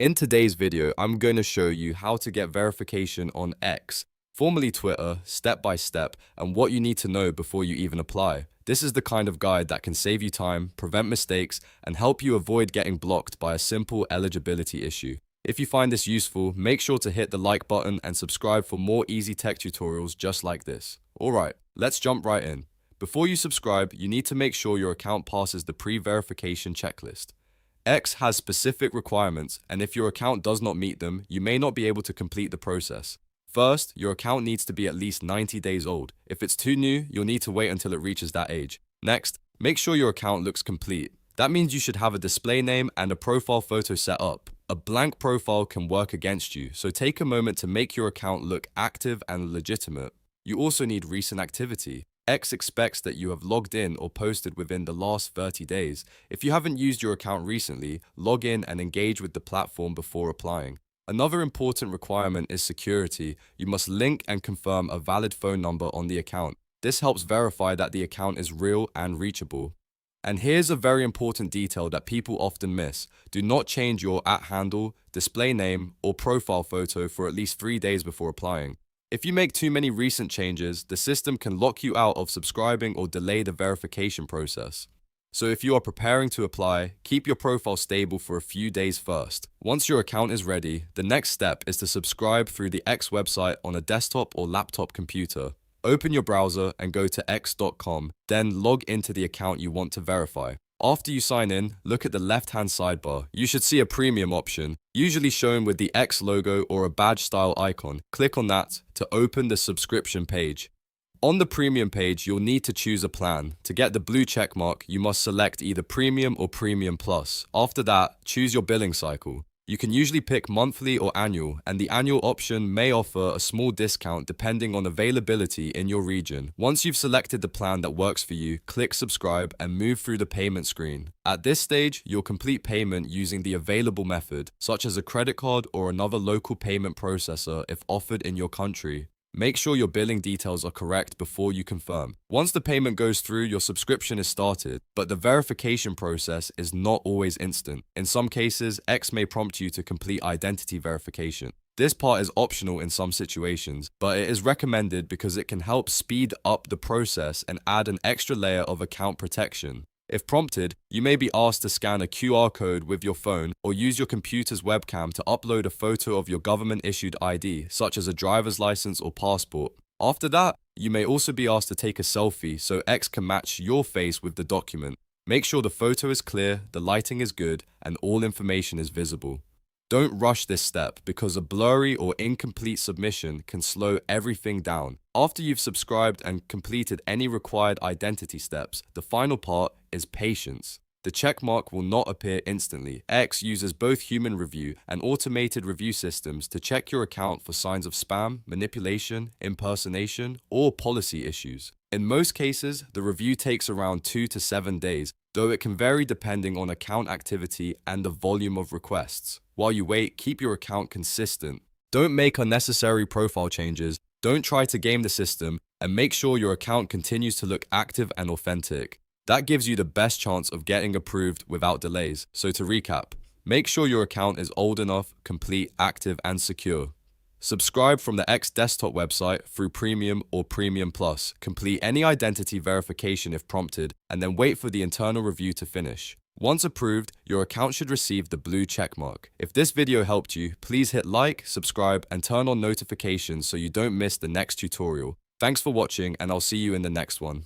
In today's video, I'm going to show you how to get verification on X, formerly Twitter, step by step, and what you need to know before you even apply. This is the kind of guide that can save you time, prevent mistakes, and help you avoid getting blocked by a simple eligibility issue. If you find this useful, make sure to hit the like button and subscribe for more easy tech tutorials just like this. Alright, let's jump right in. Before you subscribe, you need to make sure your account passes the pre-verification checklist. X has specific requirements, and if your account does not meet them, you may not be able to complete the process. First, your account needs to be at least 90 days old. If it's too new, you'll need to wait until it reaches that age. Next, make sure your account looks complete. That means you should have a display name and a profile photo set up. A blank profile can work against you, so take a moment to make your account look active and legitimate. You also need recent activity. X expects that you have logged in or posted within the last 30 days. If you haven't used your account recently, log in and engage with the platform before applying. Another important requirement is security. You must link and confirm a valid phone number on the account. This helps verify that the account is real and reachable. And here's a very important detail that people often miss. Do not change your @handle, display name, or profile photo for at least 3 days before applying. If you make too many recent changes, the system can lock you out of subscribing or delay the verification process. So if you are preparing to apply, keep your profile stable for a few days first. Once your account is ready, the next step is to subscribe through the X website on a desktop or laptop computer. Open your browser and go to x.com, then log into the account you want to verify. After you sign in, look at the left-hand sidebar. You should see a premium option, usually shown with the X logo or a badge-style icon. Click on that to open the subscription page. On the premium page, you'll need to choose a plan. To get the blue checkmark, you must select either Premium or Premium Plus. After that, choose your billing cycle. You can usually pick monthly or annual, and the annual option may offer a small discount depending on availability in your region. Once you've selected the plan that works for you, click subscribe and move through the payment screen. At this stage, you'll complete payment using the available method, such as a credit card or another local payment processor if offered in your country. Make sure your billing details are correct before you confirm. Once the payment goes through, your subscription is started, but the verification process is not always instant. In some cases, X may prompt you to complete identity verification. This part is optional in some situations, but it is recommended because it can help speed up the process and add an extra layer of account protection. If prompted, you may be asked to scan a QR code with your phone or use your computer's webcam to upload a photo of your government-issued ID, such as a driver's license or passport. After that, you may also be asked to take a selfie so X can match your face with the document. Make sure the photo is clear, the lighting is good, and all information is visible. Don't rush this step because a blurry or incomplete submission can slow everything down. After you've subscribed and completed any required identity steps, the final part is patience. The checkmark will not appear instantly. X uses both human review and automated review systems to check your account for signs of spam, manipulation, impersonation, or policy issues. In most cases, the review takes around 2 to 7 days, though it can vary depending on account activity and the volume of requests. While you wait, keep your account consistent. Don't make unnecessary profile changes, don't try to game the system, and make sure your account continues to look active and authentic. That gives you the best chance of getting approved without delays. So to recap, make sure your account is old enough, complete, active, and secure. Subscribe from the X desktop website through Premium or Premium Plus. Complete any identity verification if prompted, and then wait for the internal review to finish. Once approved, your account should receive the blue checkmark. If this video helped you, please hit like, subscribe, and turn on notifications so you don't miss the next tutorial. Thanks for watching, and I'll see you in the next one.